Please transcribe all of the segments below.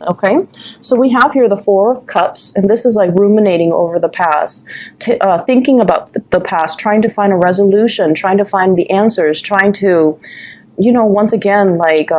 Okay, so we have here the Four of Cups, and this is like ruminating over the past, thinking about the past, trying to find a resolution, trying to find the answers, trying to, once again, like,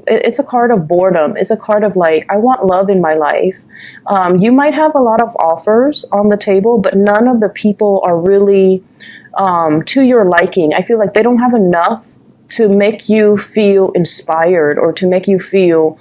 it's a card of boredom. It's a card of like, I want love in my life. You might have a lot of offers on the table, but none of the people are really to your liking. I feel like they don't have enough to make you feel inspired or to make you feel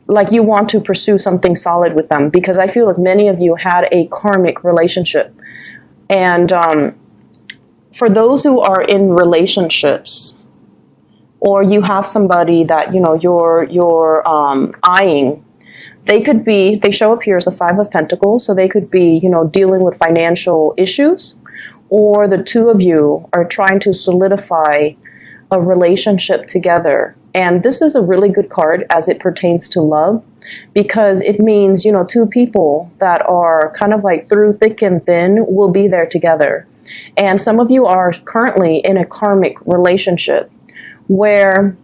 like you want to pursue something solid with them, because I feel like many of you had a karmic relationship. And for those who are in relationships, or you have somebody that you're eyeing, they show up here as a Five of Pentacles, so they could be dealing with financial issues, or the two of you are trying to solidify a relationship together. And this is a really good card as it pertains to love, because it means, two people that are kind of like through thick and thin will be there together. And some of you are currently in a karmic relationship where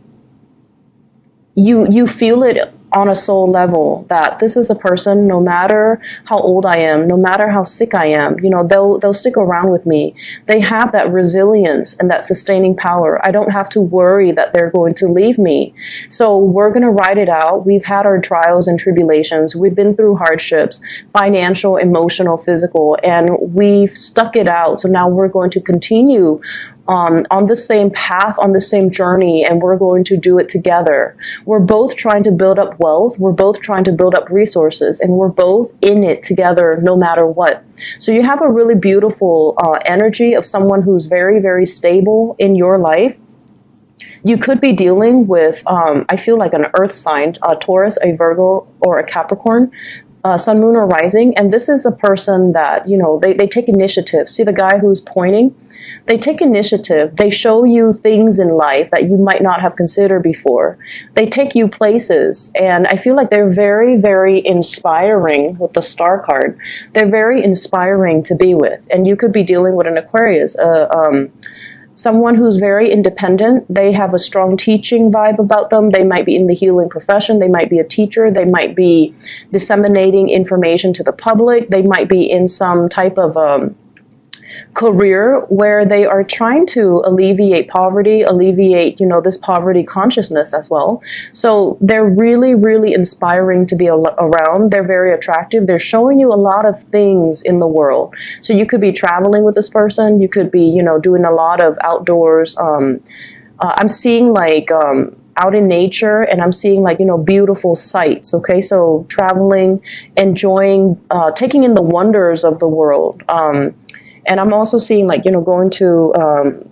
you feel it on a soul level that this is a person, no matter how old I am, no matter how sick I am, they'll stick around with me. They have that resilience and that sustaining power. I don't have to worry that they're going to leave me. So we're going to ride it out. We've had our trials and tribulations. We've been through hardships, financial, emotional, physical, and we've stuck it out. So now we're going to continue on the same path, on the same journey, and we're going to do it together. We're both trying to build up wealth, we're both trying to build up resources, and we're both in it together no matter what. So you have a really beautiful energy of someone who's very, very stable in your life. You could be dealing with, I feel like an earth sign, a Taurus, a Virgo, or a Capricorn. Sun, moon, or rising. And this is a person that, they take initiative. See the guy who's pointing? They take initiative. They show you things in life that you might not have considered before. They take you places. And I feel like they're very, very inspiring with the Star card. They're very inspiring to be with. And you could be dealing with an Aquarius, someone who's very independent. They have a strong teaching vibe about them. They might be in the healing profession. They might be a teacher. They might be disseminating information to the public. They might be in some type of career where they are trying to alleviate poverty, alleviate, this poverty consciousness as well. So they're really, really inspiring to be around. They're very attractive. They're showing you a lot of things in the world. So you could be traveling with this person. You could be, doing a lot of outdoors. I'm seeing like, out in nature, and I'm seeing like, beautiful sights. Okay. So traveling, enjoying, taking in the wonders of the world. And I'm also seeing like, going to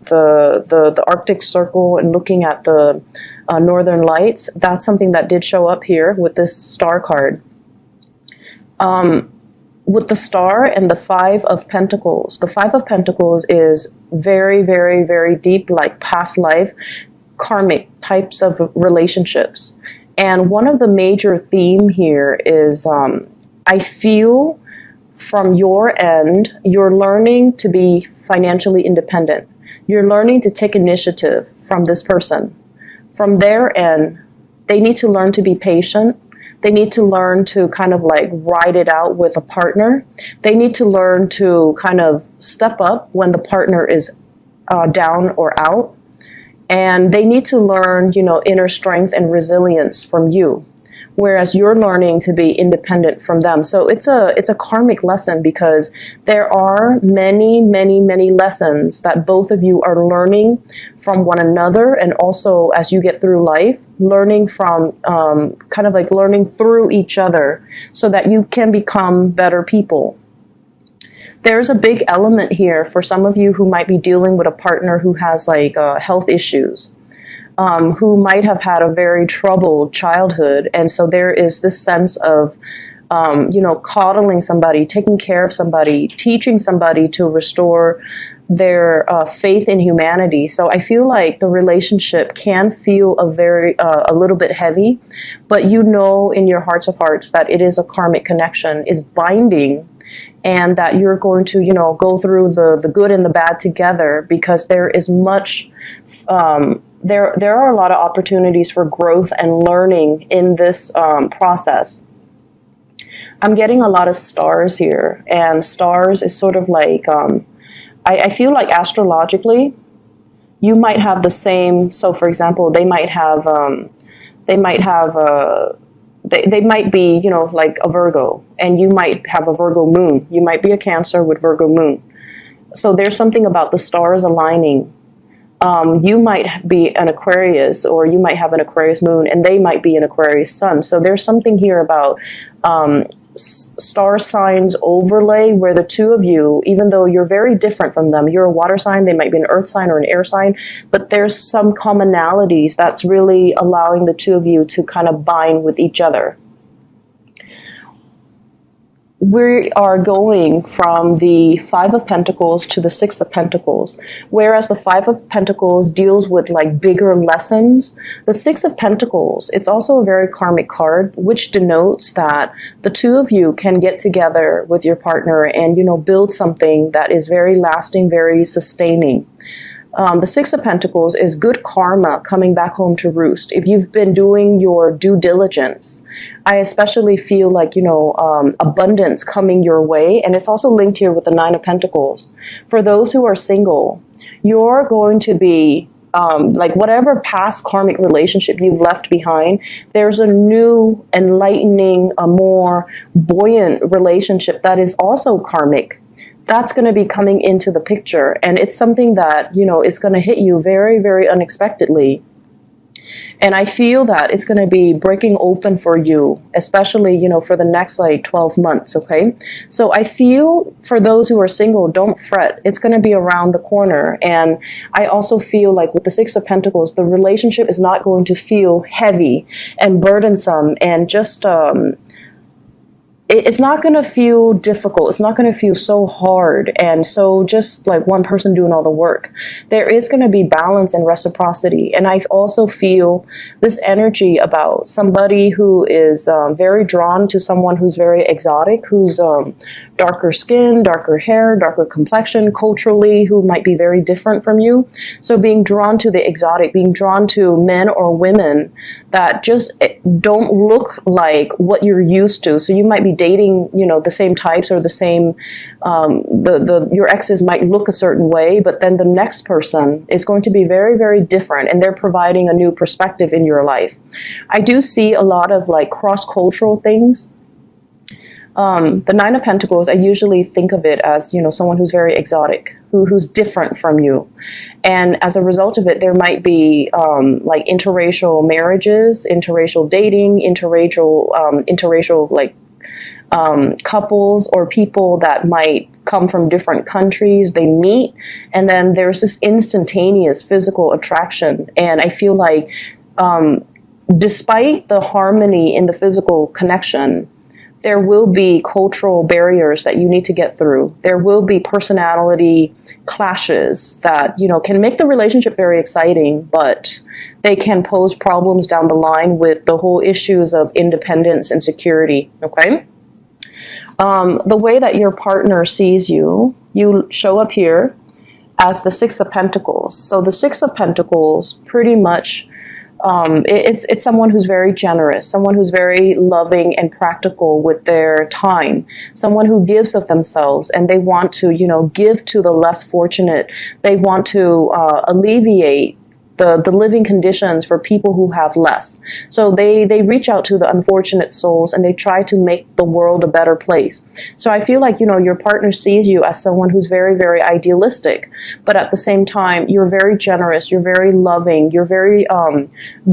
the Arctic Circle and looking at the Northern Lights. That's something that did show up here with this Star card. With the Star and the Five of Pentacles. The Five of Pentacles is very, very, very deep, like past life, karmic types of relationships. And one of the major theme here is I feel from your end, you're learning to be financially independent. You're learning to take initiative from this person. From their end, they need to learn to be patient. They need to learn to kind of like ride it out with a partner. They need to learn to kind of step up when the partner is down or out. And they need to learn, inner strength and resilience from you, whereas you're learning to be independent from them. So it's a karmic lesson, because there are many, many, many lessons that both of you are learning from one another, and also as you get through life, learning from kind of like learning through each other so that you can become better people. There's a big element here for some of you who might be dealing with a partner who has like health issues. Who might have had a very troubled childhood. And so there is this sense of, coddling somebody, taking care of somebody, teaching somebody to restore their faith in humanity. So I feel like the relationship can feel a little bit heavy, but in your hearts of hearts that it is a karmic connection. It's binding. And that you're going to, go through the good and the bad together, because there is much there are a lot of opportunities for growth and learning in this process. I'm getting a lot of stars here, and stars is sort of like, I feel like astrologically, you might have the same. So, for example, they might be, like a Virgo, and you might have a Virgo moon. You might be a Cancer with Virgo moon. So there's something about the stars aligning. You might be an Aquarius, or you might have an Aquarius moon, and they might be an Aquarius sun. So there's something here about star signs overlay, where the two of you, even though you're very different from them, you're a water sign, they might be an earth sign or an air sign, but there's some commonalities that's really allowing the two of you to kind of bind with each other. We are going from the Five of Pentacles to the Six of Pentacles. Whereas the Five of Pentacles deals with like bigger lessons, the Six of Pentacles, it's also a very karmic card, which denotes that the two of you can get together with your partner and, build something that is very lasting, very sustaining. The Six of Pentacles is good karma coming back home to roost. If you've been doing your due diligence, I especially feel like, abundance coming your way. And it's also linked here with the Nine of Pentacles. For those who are single, you're going to be, like whatever past karmic relationship you've left behind, there's a new, enlightening, a more buoyant relationship that is also karmic. That's going to be coming into the picture. And it's something that, is going to hit you very, very unexpectedly. And I feel that it's going to be breaking open for you, especially, for the next like 12 months. Okay. So I feel for those who are single, don't fret. It's going to be around the corner. And I also feel like with the Six of Pentacles, the relationship is not going to feel heavy and burdensome and just, it's not going to feel difficult. It's not going to feel so hard and so just like one person doing all the work. There is going to be balance and reciprocity. And I also feel this energy about somebody who is very drawn to someone who's very exotic, who's darker skin, darker hair, darker complexion, culturally, who might be very different from you. So being drawn to the exotic, being drawn to men or women that just don't look like what you're used to. So you might be dating, the same types or the same, your exes might look a certain way, but then the next person is going to be very, very different, and they're providing a new perspective in your life. I do see a lot of like cross-cultural things. The Nine of Pentacles, I usually think of it as, someone who's very exotic, who's different from you. And as a result of it, there might be like interracial marriages, interracial dating, interracial like couples or people that might come from different countries. They meet, and then there's this instantaneous physical attraction. And I feel like despite the harmony in the physical connection, there will be cultural barriers that you need to get through. There will be personality clashes that, can make the relationship very exciting, but they can pose problems down the line with the whole issues of independence and security, okay? The way that your partner sees you, you show up here as the Six of Pentacles. So the Six of Pentacles pretty much it's someone who's very generous, someone who's very loving and practical with their time, someone who gives of themselves, and they want to, give to the less fortunate. They want to alleviate the living conditions for people who have less. So they reach out to the unfortunate souls and they try to make the world a better place. So I feel like, your partner sees you as someone who's very, very idealistic, but at the same time, you're very generous, you're very loving, you're very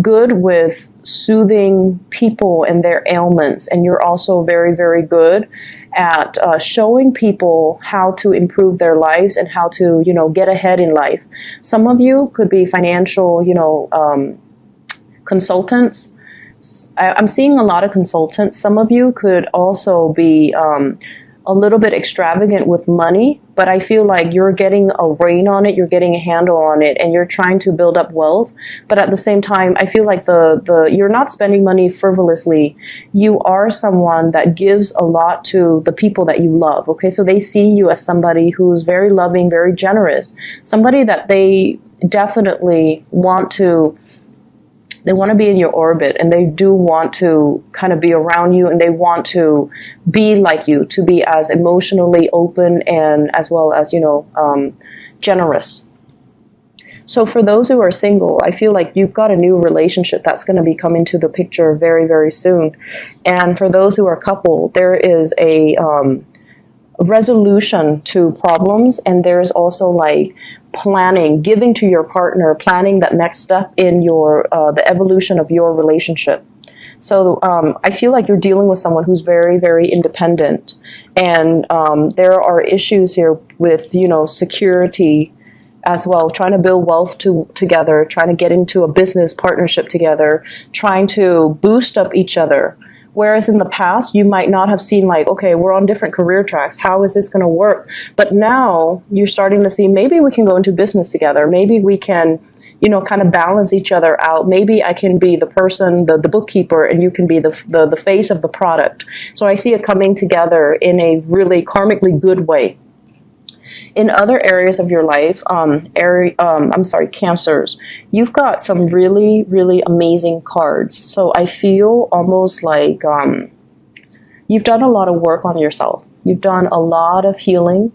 good with soothing people and their ailments, and you're also very, very good at showing people how to improve their lives and how to, get ahead in life. Some of you could be financial, consultants. I'm seeing a lot of consultants. Some of you could also be a little bit extravagant with money, but I feel like you're getting a rein on it, you're getting a handle on it, and you're trying to build up wealth. But at the same time, I feel like you're not spending money frivolously. You are someone that gives a lot to the people that you love, okay? So they see you as somebody who's very loving, very generous, somebody that they definitely want to, they want to be in your orbit, and they do want to kind of be around you, and they want to be like you, to be as emotionally open and as well as, generous. So for those who are single, I feel like you've got a new relationship that's going to be coming to the picture very, very soon. And for those who are coupled, there is a resolution to problems, and there's also like planning, giving to your partner, planning that next step in your the evolution of your relationship. So I feel like you're dealing with someone who's very, very independent, and there are issues here with, security as well, trying to build wealth together, trying to get into a business partnership together, trying to boost up each other. Whereas in the past, you might not have seen like, okay, we're on different career tracks. How is this going to work? But now you're starting to see, maybe we can go into business together. Maybe we can, kind of balance each other out. Maybe I can be the person, the bookkeeper, and you can be the face of the product. So I see it coming together in a really karmically good way. In other areas of your life, Cancers, you've got some really, really amazing cards. So I feel almost like you've done a lot of work on yourself. You've done a lot of healing.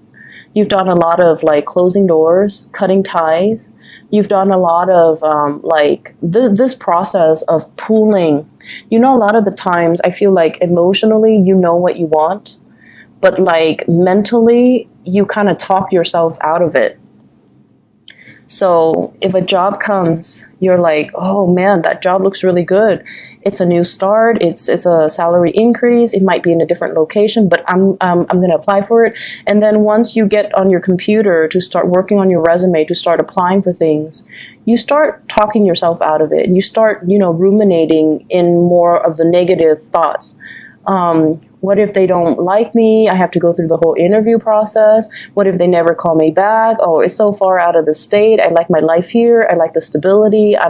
You've done a lot of like closing doors, cutting ties. You've done a lot of this process of pooling. A lot of the times I feel like emotionally you know what you want, but like mentally you kind of talk yourself out of it. So if a job comes, you're like, oh man, that job looks really good. It's a new start. It's a salary increase. It might be in a different location, but I'm going to apply for it. And then once you get on your computer to start working on your resume, to start applying for things, you start talking yourself out of it. And you start, ruminating in more of the negative thoughts. What if they don't like me? I have to go through the whole interview process. What if they never call me back? Oh, it's so far out of the state. I like my life here. I like the stability. I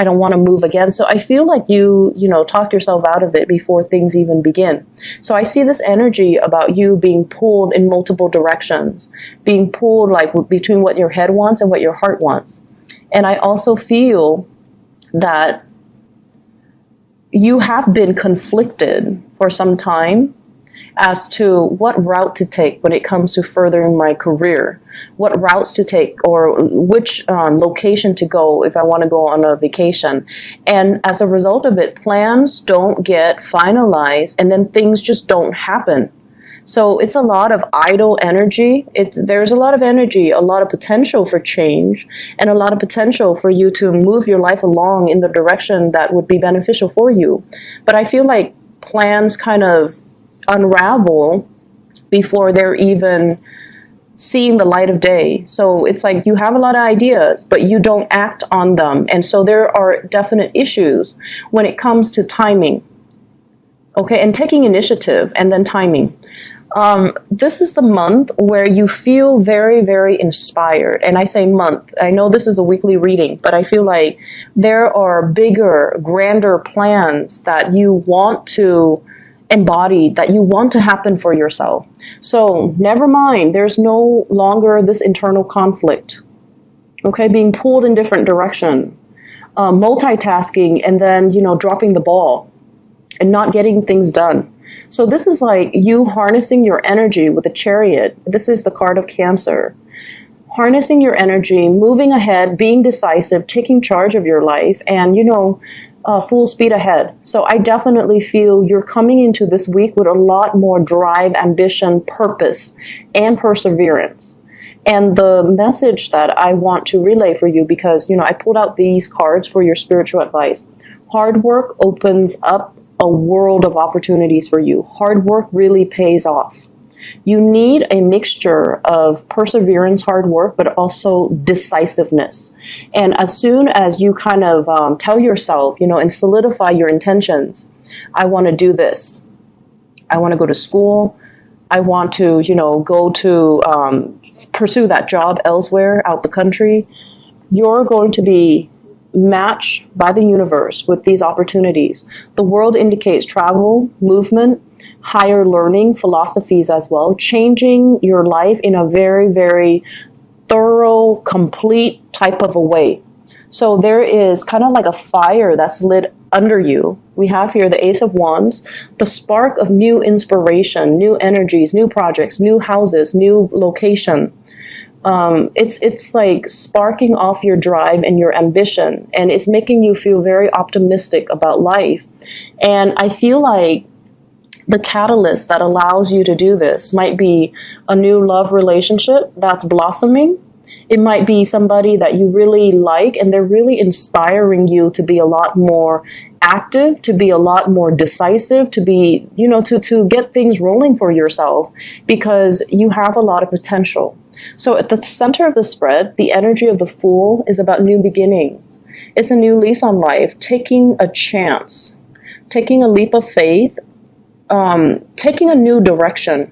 don't want to move again. So I feel like you talk yourself out of it before things even begin. So I see this energy about you being pulled in multiple directions, being pulled like between what your head wants and what your heart wants. And I also feel that you have been conflicted for some time as to what route to take when it comes to furthering my career, what routes to take, or which location to go if I want to go on a vacation. And as a result of it, plans don't get finalized, and then things just don't happen. So it's a lot of idle energy. There's a lot of energy, a lot of potential for change, and a lot of potential for you to move your life along in the direction that would be beneficial for you. But I feel like plans kind of unravel before they're even seeing the light of day. So it's like you have a lot of ideas, but you don't act on them. And so there are definite issues when it comes to timing. Okay, and taking initiative and then timing. This is the month where you feel very, very inspired. And I say month. I know this is a weekly reading, but I feel like there are bigger, grander plans that you want to embody, that you want to happen for yourself. So never mind. There's no longer this internal conflict. Okay, being pulled in different direction, multitasking, and then, dropping the ball and not getting things done. So this is like you harnessing your energy with a Chariot. This is the card of Cancer. Harnessing your energy, moving ahead, being decisive, taking charge of your life, and, full speed ahead. So I definitely feel you're coming into this week with a lot more drive, ambition, purpose, and perseverance. And the message that I want to relay for you, because, I pulled out these cards for your spiritual advice. Hard work opens up a world of opportunities for you. Hard work really pays off. You need a mixture of perseverance, hard work, but also decisiveness. And as soon as you kind of tell yourself, and solidify your intentions, I want to do this. I want to go to school. I want to, go to pursue that job elsewhere out the country. You're going to be matched by the universe with these opportunities. The world indicates travel, movement, higher learning, philosophies as well, changing your life in a very, very thorough, complete type of a way. So there is kind of like a fire that's lit under you. We have here the Ace of Wands, the spark of new inspiration, new energies, new projects, new houses, new location. It's like sparking off your drive and your ambition, and it's making you feel very optimistic about life. And I feel like the catalyst that allows you to do this might be a new love relationship that's blossoming. It might be somebody that you really like and they're really inspiring you to be a lot more active, to be a lot more decisive, to be, to get things rolling for yourself because you have a lot of potential. So at the center of the spread, the energy of the Fool is about new beginnings. It's a new lease on life, taking a chance, taking a leap of faith, taking a new direction.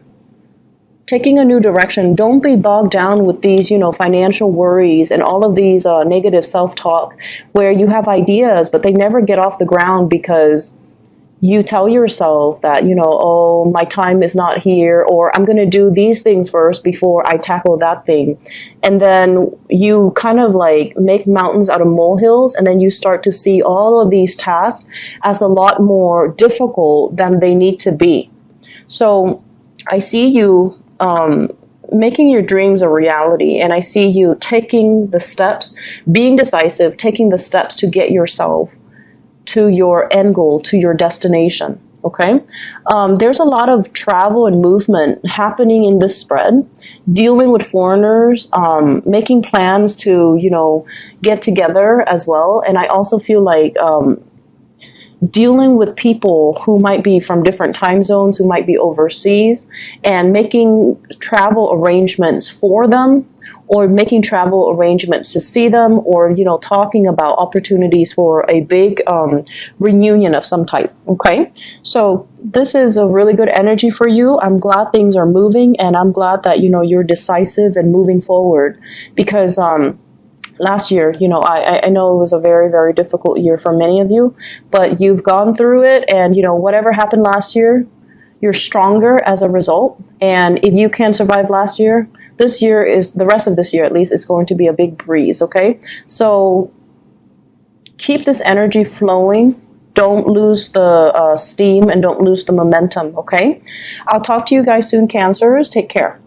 Don't be bogged down with these, financial worries and all of these negative self-talk where you have ideas, but they never get off the ground because you tell yourself that, oh, my time is not here, or I'm going to do these things first before I tackle that thing. And then you kind of like make mountains out of molehills, and then you start to see all of these tasks as a lot more difficult than they need to be. So I see you making your dreams a reality, and I see you taking the steps, being decisive, taking the steps to get yourself to your end goal, to your destination. Okay, there's a lot of travel and movement happening in this spread, dealing with foreigners, making plans to get together as well. And I also feel like dealing with people who might be from different time zones, who might be overseas, and making travel arrangements for them, or making travel arrangements to see them, or talking about opportunities for a big reunion of some type. Okay, so this is a really good energy for you. I'm glad things are moving, and I'm glad that you're decisive and moving forward, because last year, I know it was a very, very difficult year for many of you, but you've gone through it, and whatever happened last year, you're stronger as a result. And if you can survive last year, the rest of this year at least, is going to be a big breeze. Okay, so keep this energy flowing. Don't lose the steam, and don't lose the momentum. Okay, I'll talk to you guys soon, Cancers. Take care.